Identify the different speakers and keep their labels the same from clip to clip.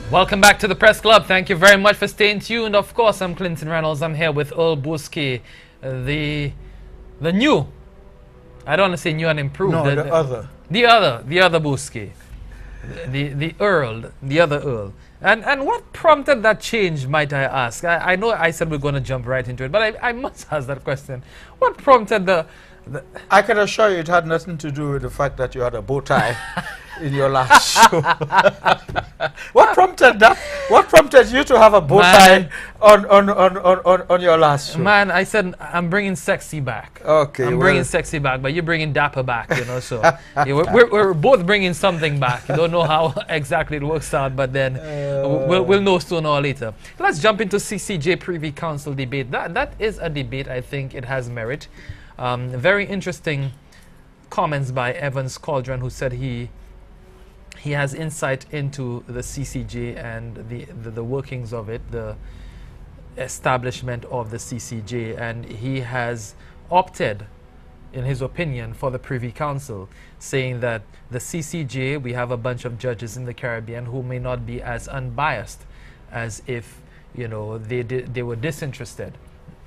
Speaker 1: Welcome back to the Press Club. Thank you very much for staying tuned. Of course, I'm Clinton Reynolds. I'm here with Earl Buski, the new. I don't want to say new and improved.
Speaker 2: No, the other.
Speaker 1: The other Buski, the Earl, the other Earl. And what prompted that change, might I ask? I know I said we're going to jump right into it, but I must ask that question. What prompted the
Speaker 2: I can assure you it had nothing to do with the fact that you had a bow tie in your last show. What prompted that? What prompted you to have a bow tie on your last show?
Speaker 1: Man, I said I'm bringing sexy back.
Speaker 2: Okay,
Speaker 1: I'm bringing sexy back, but you're bringing dapper back, you know. So yeah, we're both bringing something back. You don't know how exactly it works out, but then we'll know sooner or later. Let's jump into CCJ Privy Council debate. That is a debate. I think it has merit. Very interesting comments by Evans Cauldron, who said he has insight into the CCJ and the workings of it, the establishment of the CCJ, and he has opted, in his opinion, for the Privy Council, saying that the CCJ, we have a bunch of judges in the Caribbean who may not be as unbiased as if, you know, they were disinterested.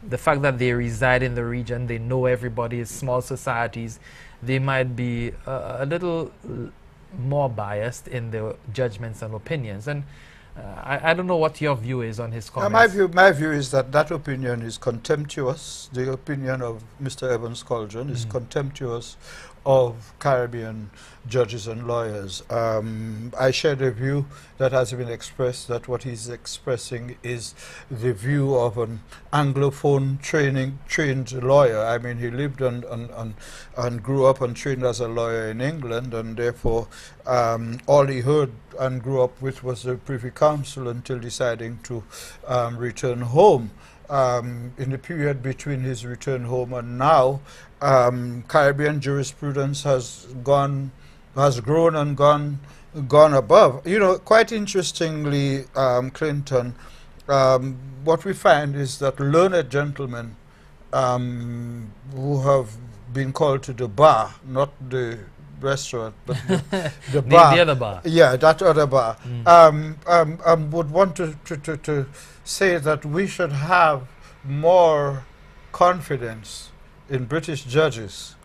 Speaker 1: The fact that they reside in the region, they know everybody, it's small societies, they might be a little more biased in their judgments and opinions. And I don't know what your view is on his comments.
Speaker 2: My view is that that opinion is contemptuous. The opinion of Mr. Evans Cauldron is contemptuous of Caribbean judges and lawyers. I share the view that has been expressed, that what he's expressing is the view of an Anglophone trained lawyer. I mean, he lived and grew up and trained as a lawyer in England, and therefore all he heard and grew up with was the Privy Council until deciding to return home. In the period between his return home and now, Caribbean jurisprudence has grown and gone above. You know, quite interestingly, Clinton, what we find is that learned gentlemen who have been called to the bar, not the restaurant, but the bar.
Speaker 1: The other bar.
Speaker 2: Yeah, that other bar. Would want to say that we should have more confidence in British judges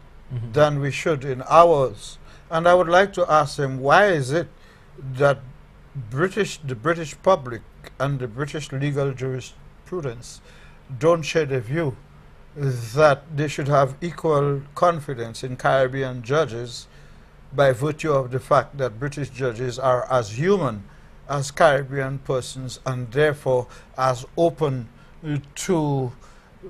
Speaker 2: than we should in ours. And I would like to ask them, why is it that the British public and the British legal jurisprudence don't share the view that they should have equal confidence in Caribbean judges by virtue of the fact that British judges are as human as Caribbean persons and therefore as open to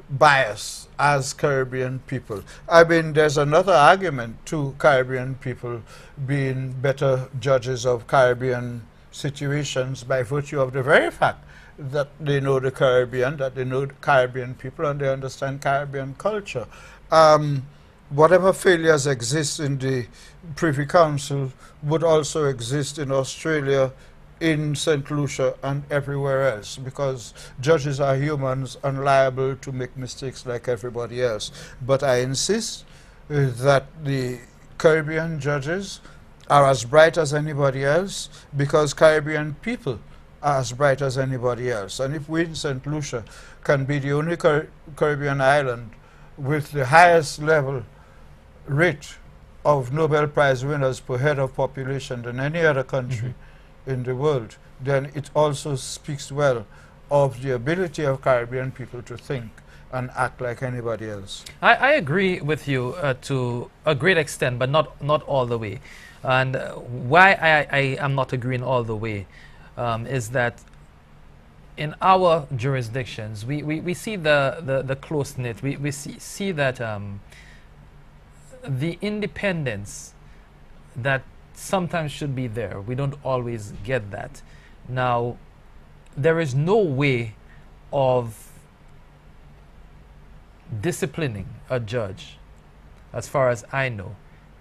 Speaker 2: bias as Caribbean people. I mean, there's another argument to Caribbean people being better judges of Caribbean situations by virtue of the very fact that they know the Caribbean, that they know the Caribbean people, and they understand Caribbean culture. Whatever failures exist in the Privy Council would also exist in Australia, in St. Lucia and everywhere else, because judges are humans and liable to make mistakes like everybody else. But I insist that the Caribbean judges are as bright as anybody else, because Caribbean people are as bright as anybody else. And if we in St. Lucia can be the only Caribbean island with the highest level rate of Nobel Prize winners per head of population than any other country in the world, then it also speaks well of the ability of Caribbean people to think and act like anybody else.
Speaker 1: I agree with you to a great extent, but not all the way. And why I am not agreeing all the way is that in our jurisdictions, we see the close-knit, we see that the independence that sometimes should be there. We don't always get that. Now, there is no way of disciplining a judge, as far as I know,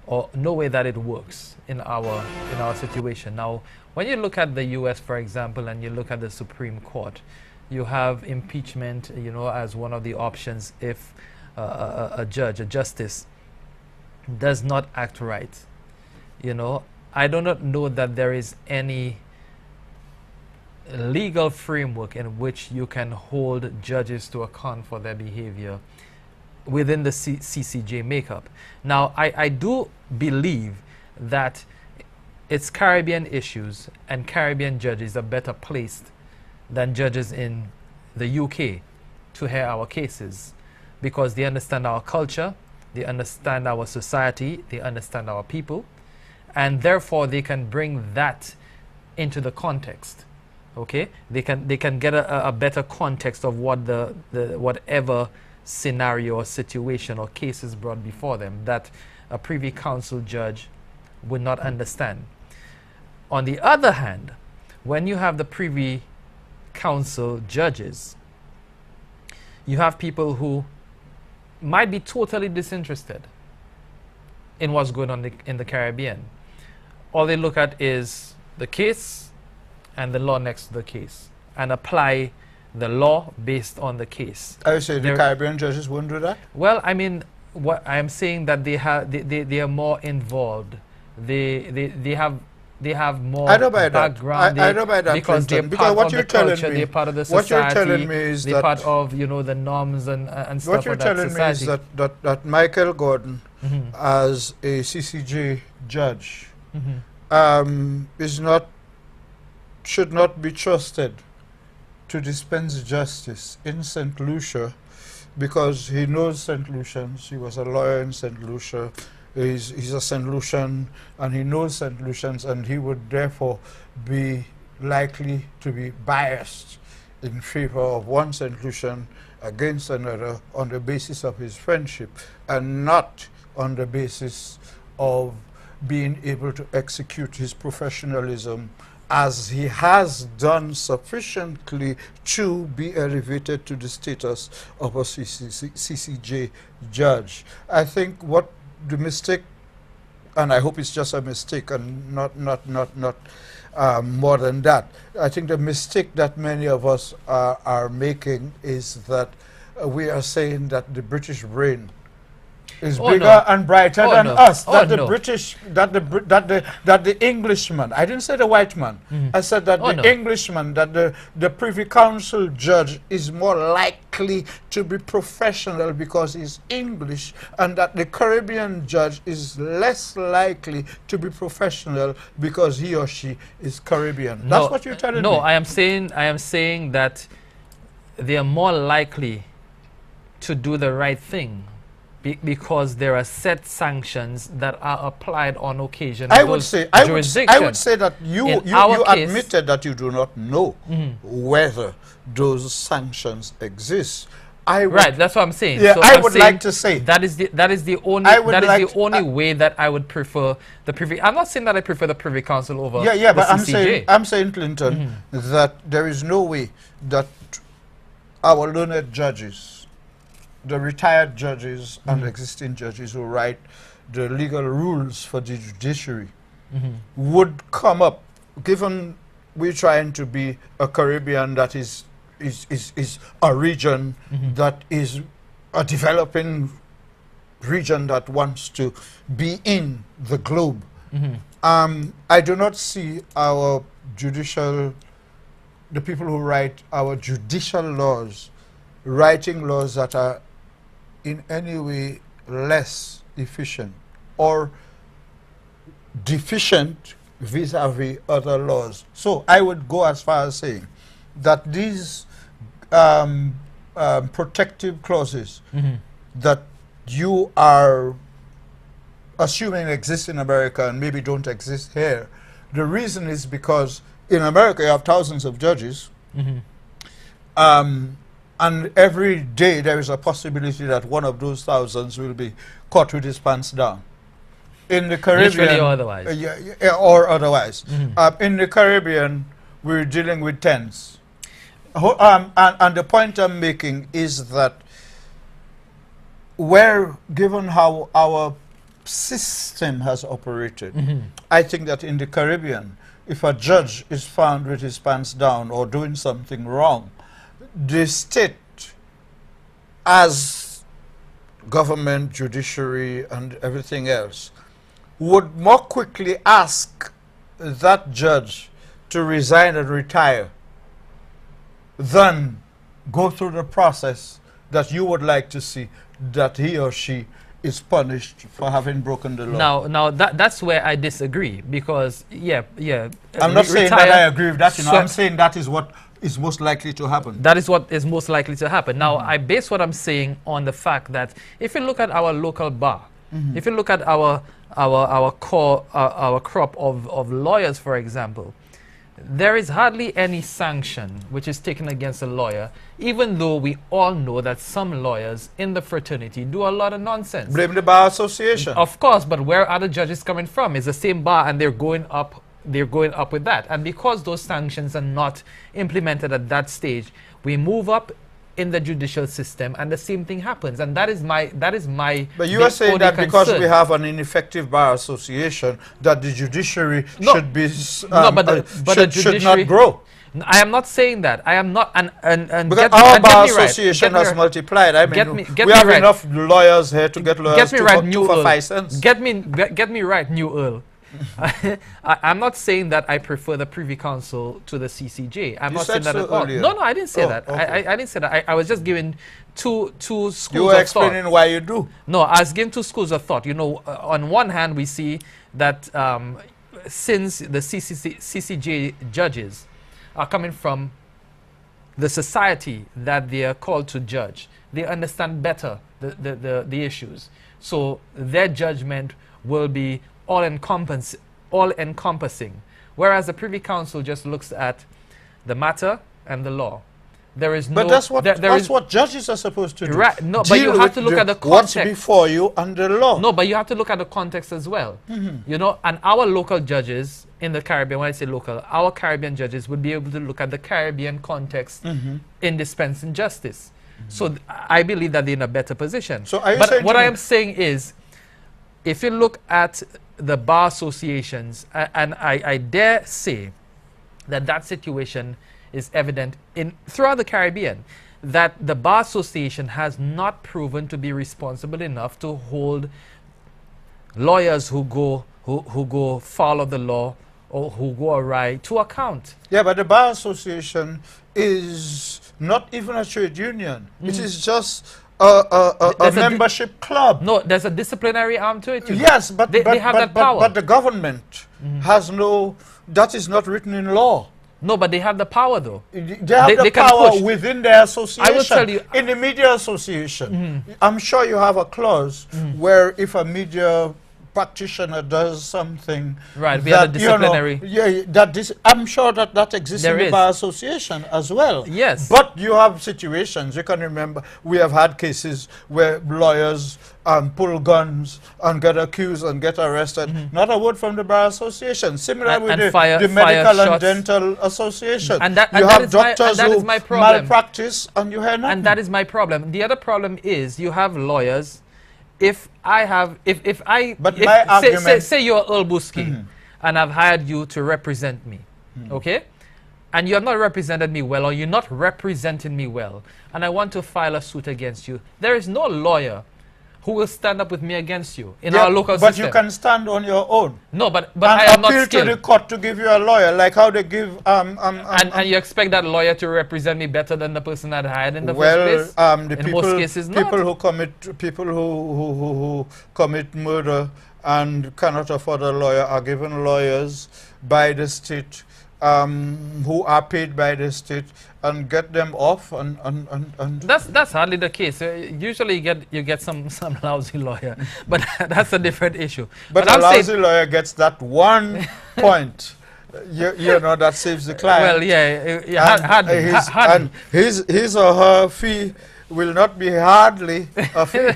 Speaker 1: or no way that it works in our situation. Now, when you look at the US, for example, and you look at the Supreme Court, you have impeachment, you know, as one of the options if a justice does not act right. You know, I do not know that there is any legal framework in which you can hold judges to account for their behavior within the CCJ makeup. Now, I do believe that it's Caribbean issues and Caribbean judges are better placed than judges in the UK to hear our cases, because they understand our culture, they understand our society, they understand our people, and therefore they can bring that into the context. Okay, they can get a better context of what the whatever scenario or situation or case is brought before them that a Privy Council judge would not understand. On the other hand, when you have the Privy Council judges, you have people who might be totally disinterested in what's going on in the Caribbean. All they look at is the case and the law next to the case and apply the law based on the case.
Speaker 2: I say the Caribbean judges wouldn't do that?
Speaker 1: Well, I mean, what I'm saying that they are more involved. They have more background.
Speaker 2: I don't buy that,
Speaker 1: because
Speaker 2: Clinton,
Speaker 1: they're part
Speaker 2: what
Speaker 1: of
Speaker 2: you're
Speaker 1: the culture,
Speaker 2: telling me,
Speaker 1: they're part of the
Speaker 2: what
Speaker 1: society.
Speaker 2: you're telling me is
Speaker 1: they're part of, you know, the norms and stuff
Speaker 2: what you're
Speaker 1: of that
Speaker 2: telling
Speaker 1: society.
Speaker 2: me is that Michael Gordon, as a CCJ judge, should not be trusted to dispense justice in St. Lucia, because he knows St. Lucians. He was a lawyer in St. Lucia. He's a St. Lucian, and he knows St. Lucians, and he would therefore be likely to be biased in favor of one St. Lucian against another on the basis of his friendship, and not on the basis of being able to execute his professionalism, as he has done sufficiently to be elevated to the status of a CCJ judge. I think what the mistake, and I hope it's just a mistake and not more than that, I think the mistake that many of us are making is that we are saying that the British brain is bigger and brighter than us. That the British, that the Englishman. I didn't say the white man. I said that the Englishman, that the Privy Council judge is more likely to be professional because he's English, and that the Caribbean judge is less likely to be professional because he or she is Caribbean. That's what you're telling me.
Speaker 1: No, I am saying that they are more likely to do the right thing, because there are set sanctions that are applied on occasion.
Speaker 2: I would say that you admitted that you do not know whether those sanctions exist.
Speaker 1: Right, that's what I'm saying.
Speaker 2: Yeah,
Speaker 1: so
Speaker 2: I would like to say
Speaker 1: that is the only way that I would prefer the Privy. I'm not saying that I prefer the Privy Council over
Speaker 2: but
Speaker 1: CCJ.
Speaker 2: I'm saying, Clinton, that there is no way that our learned judges, the retired judges and existing judges who write the legal rules for the judiciary would come up, given we're trying to be a Caribbean that is a region that is a developing region that wants to be in the globe. I do not see our the people who write our judicial laws, writing laws that are in any way less efficient or deficient vis-a-vis other laws. So I would go as far as saying that these protective clauses that you are assuming exist in America and maybe don't exist here, the reason is because in America you have thousands of judges, and every day there is a possibility that one of those thousands will be caught with his pants down. In the Caribbean,
Speaker 1: literally or otherwise.
Speaker 2: Or otherwise. In the Caribbean, we're dealing with tens. And the point I'm making is that given how our system has operated, I think that in the Caribbean, if a judge is found with his pants down or doing something wrong, the state, as government, judiciary, and everything else, would more quickly ask that judge to resign and retire than go through the process that you would like to see, that he or she is punished for having broken the law.
Speaker 1: Now that's where I disagree, because
Speaker 2: I'm not saying that I agree with that. I'm saying that is what is most likely to happen.
Speaker 1: That is what is most likely to happen. Now, I base what I'm saying on the fact that if you look at our local bar, if you look at our crop of lawyers, for example, there is hardly any sanction which is taken against a lawyer, even though we all know that some lawyers in the fraternity do a lot of nonsense.
Speaker 2: Blame the Bar Association.
Speaker 1: Of course, but where are the judges coming from? It's the same bar, and they're going up with that. And because those sanctions are not implemented at that stage, we move up in the judicial system, and the same thing happens. And that is my
Speaker 2: But you are saying that because we have an ineffective bar association, that the judiciary should be should not grow.
Speaker 1: I am not saying that. I am not. And
Speaker 2: because our bar association has multiplied. I mean, we have enough lawyers here to get lawyers two for 5 cents.
Speaker 1: Get me right, New Earl. I'm not saying that I prefer the Privy Council to the CCJ. I'm not saying that at all. No, I didn't say that. Okay. I didn't say that. I was just giving two schools of thought.
Speaker 2: You were explaining why you do.
Speaker 1: No, I was giving two schools of thought. You know, on one hand, we see that since the CCJ judges are coming from the society that they are called to judge, they understand better the issues. So their judgment will be all-encompassing, whereas the Privy Council just looks at the matter and the law. There is
Speaker 2: but that's what judges are supposed to do.
Speaker 1: Right. No, but you have to look at the context.
Speaker 2: What's before you under law.
Speaker 1: No, but you have to look at the context as well. You know, and our local judges in the Caribbean, when I say local, our Caribbean judges would be able to look at the Caribbean context in dispensing justice. So I believe that they're in a better position.
Speaker 2: So are you saying
Speaker 1: what I am saying is, if you look at the bar associations, and I dare say that situation is evident throughout the Caribbean, that the bar association has not proven to be responsible enough to hold lawyers who go foul of the law or who go awry to account.
Speaker 2: Yeah, but the bar association is not even a trade union. It is just a membership club.
Speaker 1: No, there's a disciplinary arm to it.
Speaker 2: Yes, but
Speaker 1: they have that power.
Speaker 2: But the government has no. That is not written in law.
Speaker 1: No, but they have the power, though.
Speaker 2: They have the power within their association.
Speaker 1: I will tell you,
Speaker 2: in the media association, I'm sure you have a clause where if a media practitioner does something,
Speaker 1: right? We have a disciplinary.
Speaker 2: I'm sure that exists in the bar association as well.
Speaker 1: Yes,
Speaker 2: but you have situations. You can remember we have had cases where lawyers pull guns and get accused and get arrested. Not a word from the bar association. Similar with the medical and dental association.
Speaker 1: And
Speaker 2: you have doctors who malpractice and you hear nothing.
Speaker 1: And that is my problem. The other problem is you have lawyers. Say you're Earl Buski and I've hired you to represent me, okay? And you have not represented me well, or you're not representing me well, and I want to file a suit against you. There is no lawyer who will stand up with me against you in our local system.
Speaker 2: But you can stand on your own.
Speaker 1: No, but I am not skilled.
Speaker 2: Appeal to the court to give you a lawyer, like how they give...
Speaker 1: and you expect that lawyer to represent me better than the person that hired in the first place?
Speaker 2: In most cases, people who commit murder and cannot afford a lawyer are given lawyers by the state, who are paid by the state, and get them off and
Speaker 1: that's hardly the case. Usually you get some lousy lawyer, but that's a different issue.
Speaker 2: But a lousy lawyer gets that one point, you know, that saves the client.
Speaker 1: Well, hardly.
Speaker 2: And his or her fee will not be hardly a fee.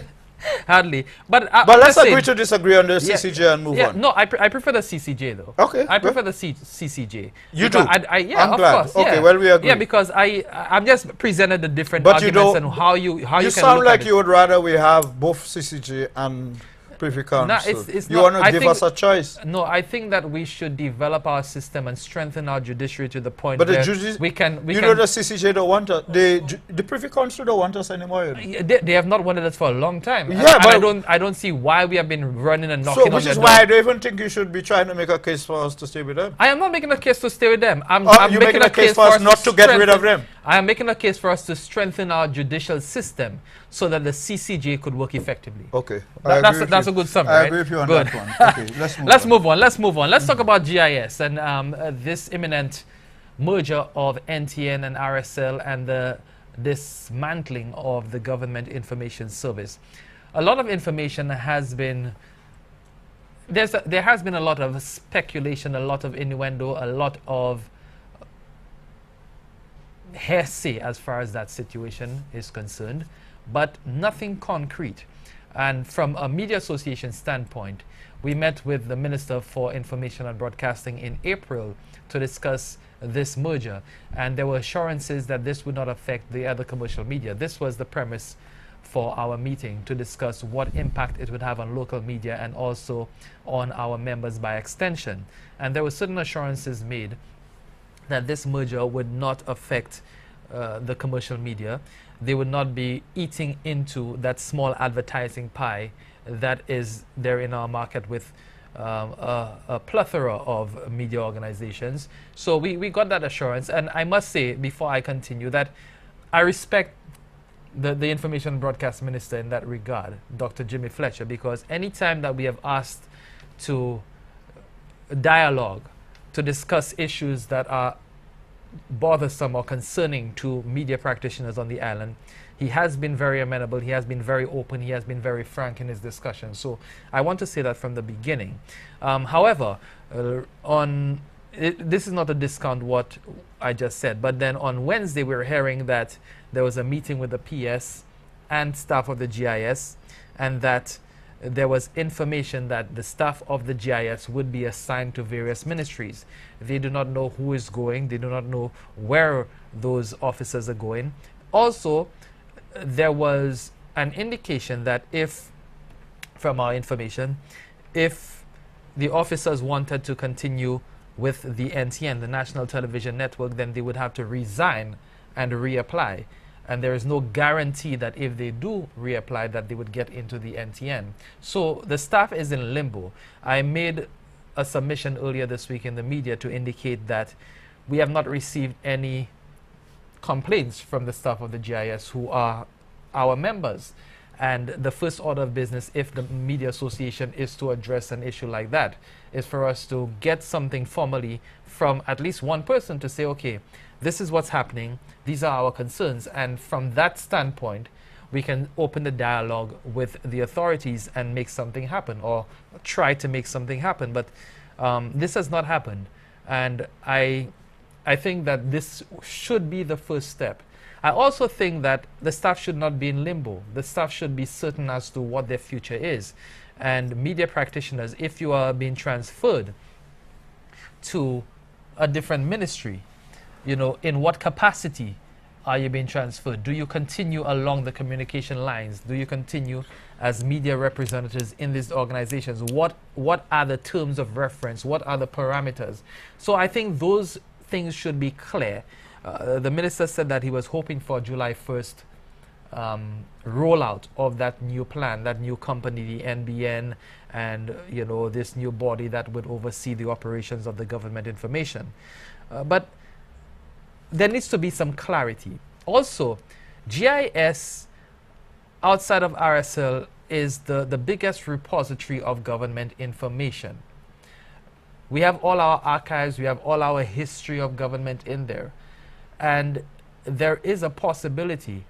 Speaker 1: Hardly. But
Speaker 2: let's agree to disagree on the CCJ and move on.
Speaker 1: No, I prefer the CCJ though.
Speaker 2: Okay.
Speaker 1: I prefer the CCJ.
Speaker 2: You do?
Speaker 1: I'm
Speaker 2: glad.
Speaker 1: Of course.
Speaker 2: Okay, well, we agree.
Speaker 1: Yeah, because I'm just presented the different arguments and how you
Speaker 2: You sound like you would rather we have both CCJ and Privy Council. You want to give us a choice?
Speaker 1: No, I think that we should develop our system and strengthen our judiciary to the point
Speaker 2: where
Speaker 1: the CCJ
Speaker 2: don't want us. The Privy Council don't want us anymore.
Speaker 1: They have not wanted us for a long time.
Speaker 2: Yeah,
Speaker 1: but I don't see why we have been running and knocking on their door.
Speaker 2: Which is why I don't even think you should be trying to make a case for us to stay with them.
Speaker 1: I am not making a case to stay with them. I'm
Speaker 2: making a case for us not to get rid of them.
Speaker 1: I am making a case for us to strengthen our judicial system so that the CCJ could work effectively.
Speaker 2: Okay.
Speaker 1: That's a good summary,
Speaker 2: I
Speaker 1: right?
Speaker 2: agree with you on
Speaker 1: Good.
Speaker 2: that one. Okay, let's move
Speaker 1: Let's
Speaker 2: on.
Speaker 1: move on. Let's move on. Let's talk about GIS and this imminent merger of NTN and RSL and the dismantling of the Government Information Service. A lot of information has been there has been a lot of speculation, a lot of innuendo, a lot of hearsay as far as that situation is concerned, but nothing concrete. And from a media association standpoint, we met with the Minister for Information and Broadcasting in April to discuss this merger, and there were assurances that this would not affect the other commercial media. This was the premise for our meeting, to discuss what impact it would have on local media and also on our members by extension. And there were certain assurances made that this merger would not affect the commercial media. They would not be eating into that small advertising pie that is there in our market with a plethora of media organizations. So we got that assurance, and I must say before I continue that I respect the Information and Broadcast Minister in that regard, Dr. Jimmy Fletcher, because anytime that we have asked to dialogue, to discuss issues that are bothersome or concerning to media practitioners on the island, he has been very amenable, he has been very open, he has been very frank in his discussions. So I want to say that from the beginning. However, this is not a discount what I just said, but then on Wednesday we were hearing that there was a meeting with the PS and staff of the GIS, and that there was information that the staff of the GIS would be assigned to various ministries. They do not know who is going, they do not know where those officers are going. Also, there was an indication that if, from our information, if the officers wanted to continue with the NTN, the National Television Network, then they would have to resign and reapply. And there is no guarantee that if they do reapply that they would get into the NTN. So the staff is in limbo. I made a submission earlier this week in the media to indicate that we have not received any complaints from the staff of the GIS who are our members. And the first order of business, if the media association is to address an issue like that, is for us to get something formally from at least one person to say, okay, this is what's happening, these are our concerns, and from that standpoint, we can open the dialogue with the authorities and make something happen, or try to make something happen. But this has not happened, and I think that this should be the first step. I also think that the staff should not be in limbo. The staff should be certain as to what their future is. And media practitioners, if you are being transferred to a different ministry, you know, in what capacity are you being transferred? Do you continue along the communication lines? Do you continue as media representatives in these organizations? What are the terms of reference? What are the parameters? So I think those things should be clear. The minister said that he was hoping for July 1st rollout of that new plan, that new company, the NBN, and you know, this new body that would oversee the operations of the government information. But there needs to be some clarity. Also, GIS outside of RSL is the biggest repository of government information. We have all our archives, we have all our history of government in there. And there is a possibility,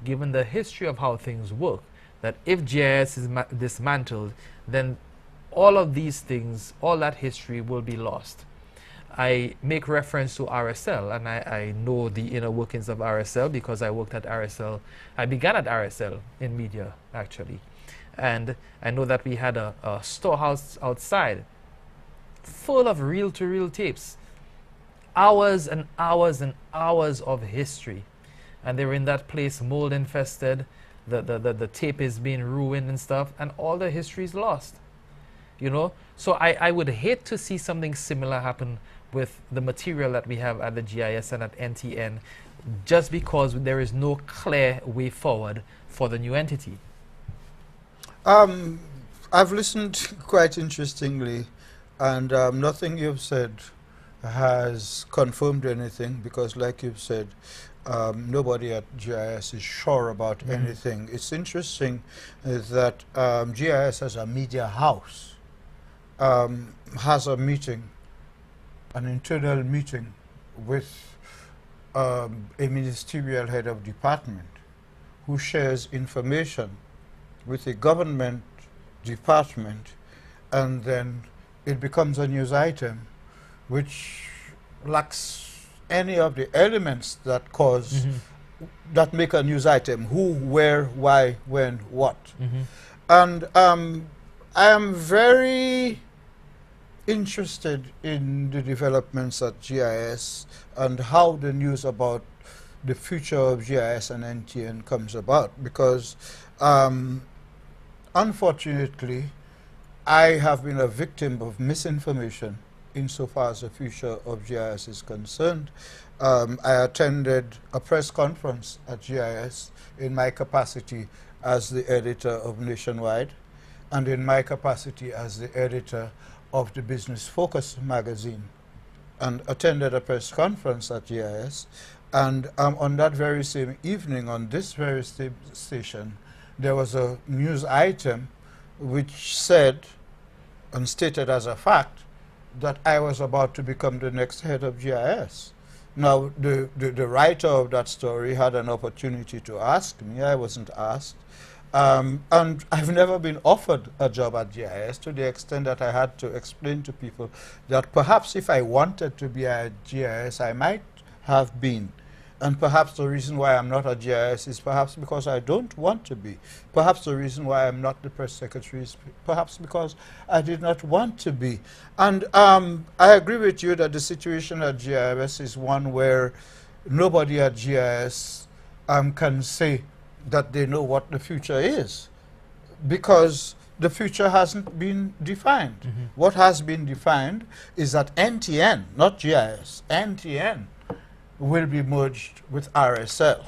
Speaker 1: given the history of how things work, that if GIS is dismantled, then all of these things, all that history will be lost. I make reference to RSL, and I know the inner workings of RSL because I worked at RSL. I began at RSL in media, actually. And I know that we had a storehouse outside full of reel-to-reel tapes. Hours and hours and hours of history. And they were in that place, mold infested, the tape is being ruined and stuff, and all the history is lost. You know? So I would hate to see something similar happen with the material that we have at the GIS and at NTN, just because there is no clear way forward for the new entity.
Speaker 2: I've listened quite interestingly, and nothing you've said has confirmed anything, because like you've said, nobody at GIS is sure about anything. It's interesting that GIS as a media house has a meeting, an internal meeting with a ministerial head of department who shares information with a government department, and then it becomes a news item which lacks any of the elements that cause that make a news item: who, where, why, when, what. And I am very interested in the developments at GIS and how the news about the future of GIS and NTN comes about, because unfortunately I have been a victim of misinformation insofar as the future of GIS is concerned. I attended a press conference at GIS in my capacity as the editor of Nationwide and in my capacity as the editor of the Business Focus magazine, and attended a press conference at GIS. And on that very same evening, on this very station, there was a news item which said and stated as a fact that I was about to become the next head of GIS. Now, the writer of that story had an opportunity to ask me. I wasn't asked. And I've never been offered a job at GIS, to the extent that I had to explain to people that perhaps if I wanted to be at GIS, I might have been. And perhaps the reason why I'm not at GIS is perhaps because I don't want to be. Perhaps the reason why I'm not the press secretary is perhaps because I did not want to be. And I agree with you that the situation at GIS is one where nobody at GIS can say that they know what the future is, because the future hasn't been defined. What has been defined is that NTN, not GIS, NTN will be merged with RSL.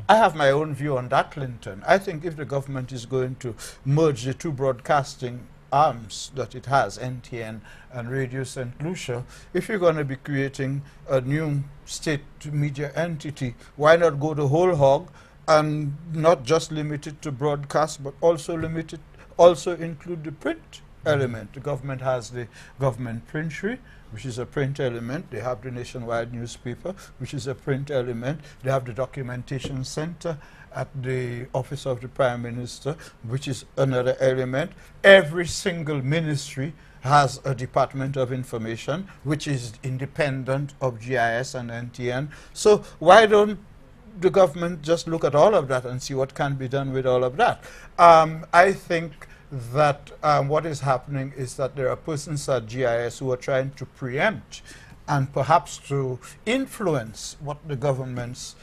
Speaker 2: I have my own view on that, Clinton. I think if the government is going to merge the two broadcasting arms that it has, NTN and Radio St. Lucia, if you're going to be creating a new state media entity, why not go the whole hog and not just limit it to broadcast, but also include the print element? The government has the government printery, which is a print element. They have the Nationwide newspaper, which is a print element. They have the documentation center at the office of the Prime Minister, which is another element. Every single ministry has a department of information, which is independent of GIS and NTN. So why don't the government just look at all of that and see what can be done with all of that? I think that what is happening is that there are persons at GIS who are trying to preempt and perhaps to influence what the government's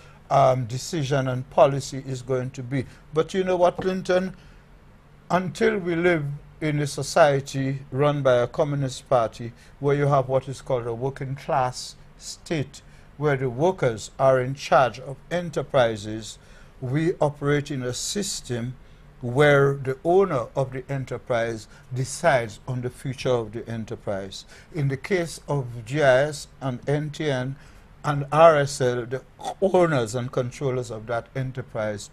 Speaker 2: decision and policy is going to be. But you know what, Clinton? Until we live in a society run by a communist party where you have what is called a working class state, where the workers are in charge of enterprises, we operate in a system where the owner of the enterprise decides on the future of the enterprise. In the case of GIS and NTN and RSL, the owners and controllers of that enterprise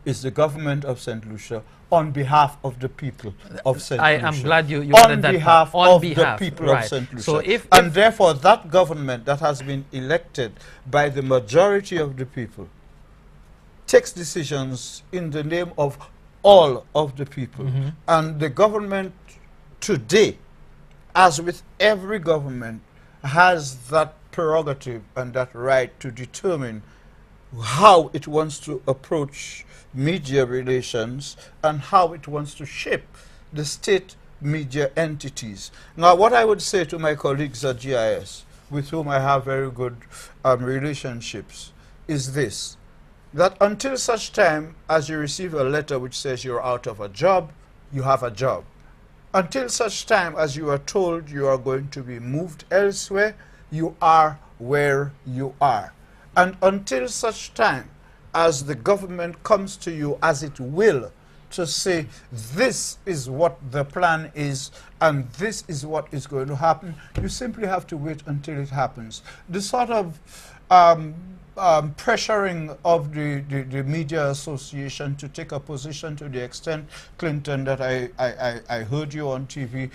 Speaker 2: is the government of St. Lucia on behalf of the people of St. Lucia.
Speaker 1: I am glad you added that.
Speaker 2: On behalf of the people
Speaker 1: right.
Speaker 2: of St. Lucia.
Speaker 1: So
Speaker 2: and therefore that government that has been elected by the majority of the people takes decisions in the name of all of the people. And the government today, as with every government, has that prerogative and that right to determine how it wants to approach media relations and how it wants to shape the state media entities. Now, what I would say to my colleagues at GIS, with whom I have very good relationships, is this: that until such time as you receive a letter which says you're out of a job, you have a job. Until such time as you are told you are going to be moved elsewhere, you are where you are. And until such time as the government comes to you as it will to say this is what the plan is and this is what is going to happen, you simply have to wait until it happens. The sort of pressuring of the Media Association to take a position to the extent, Clinton, that I heard you on TV,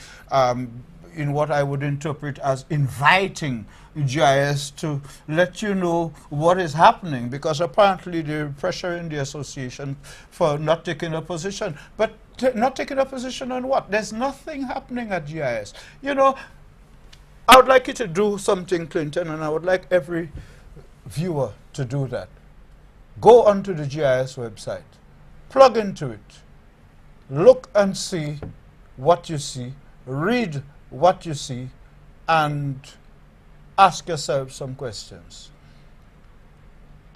Speaker 2: in what I would interpret as inviting GIS to let you know what is happening, because apparently they're pressuring the association for not taking a position. But not taking a position on what? There's nothing happening at GIS. You know, I would like you to do something, Clinton, and I would like every viewer to do that. Go onto the GIS website, plug into it, look and see what you see, read what you see, and ask yourself some questions.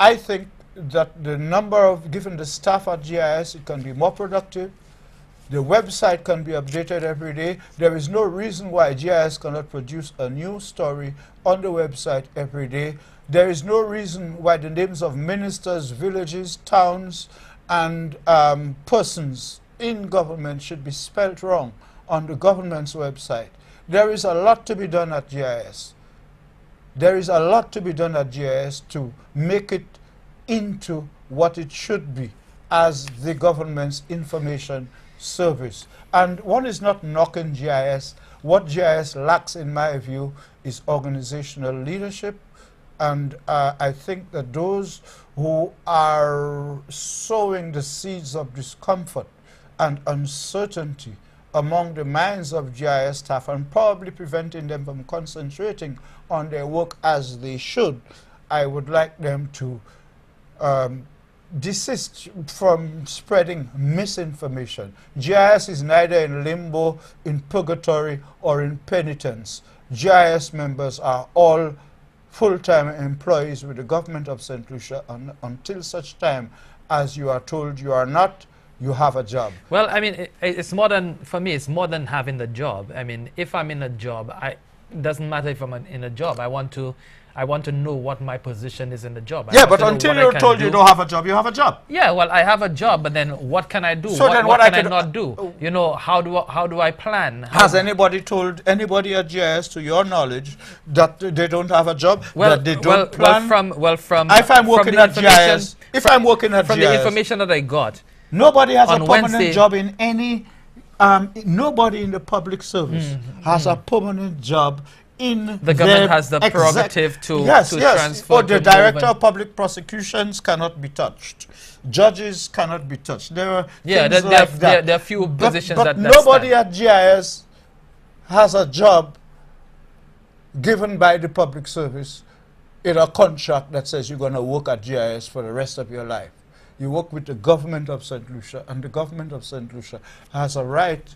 Speaker 2: I think that the number of, given the staff at GIS, it can be more productive. The website can be updated every day. There is no reason why GIS cannot produce a new story on the website every day. There is no reason why the names of ministers, villages, towns, and persons in government should be spelled wrong on the government's website. There is a lot to be done at GIS. There is a lot to be done at GIS to make it into what it should be as the government's information service. And one is not knocking GIS. What GIS lacks, in my view, is organizational leadership. And I think that those who are sowing the seeds of discomfort and uncertainty among the minds of GIS staff and probably preventing them from concentrating on their work as they should, I would like them to desist from spreading misinformation. GIS is neither in limbo, in purgatory, or in penitence. GIS members are all full-time employees with the government of St. Lucia until such time as you are told you are not, you have a job.
Speaker 1: Well, I mean, it's more than, for me, it's more than having the job. I mean, if I'm in a job, it doesn't matter if I'm in a job. I want to know what my position is in the job.
Speaker 2: Yeah, but until you're told you don't have a job, you have a job.
Speaker 1: Yeah, well, I have a job, but then what can I do?
Speaker 2: So
Speaker 1: what can I not do? You know, how do I plan?
Speaker 2: Has anybody told anybody at GIS, to your knowledge, that they don't have a job?
Speaker 1: Well,
Speaker 2: that they don't plan?
Speaker 1: If I'm working at GIS,
Speaker 2: from
Speaker 1: the information that I got,
Speaker 2: nobody has a permanent
Speaker 1: Wednesday
Speaker 2: job in any. Nobody in the public service has a permanent job.
Speaker 1: The government has the prerogative to transfer.
Speaker 2: Or the director of public prosecutions cannot be touched. Judges cannot be touched. There are
Speaker 1: there are few positions
Speaker 2: but
Speaker 1: that
Speaker 2: nobody at GIS has a job given by the public service in a contract that says you're going to work at GIS for the rest of your life. You work with the government of St. Lucia, and the government of St. Lucia has a right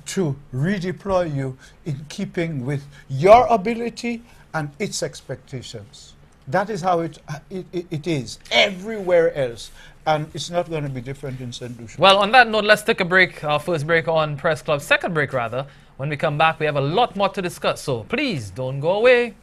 Speaker 2: to redeploy you in keeping with your ability and its expectations. That is how it is everywhere else, and it's not going to be different in St. Lucia.
Speaker 1: Well, on that note, let's take a break, our first break on Press Club, second break rather. When we come back, we have a lot more to discuss, so please don't go away.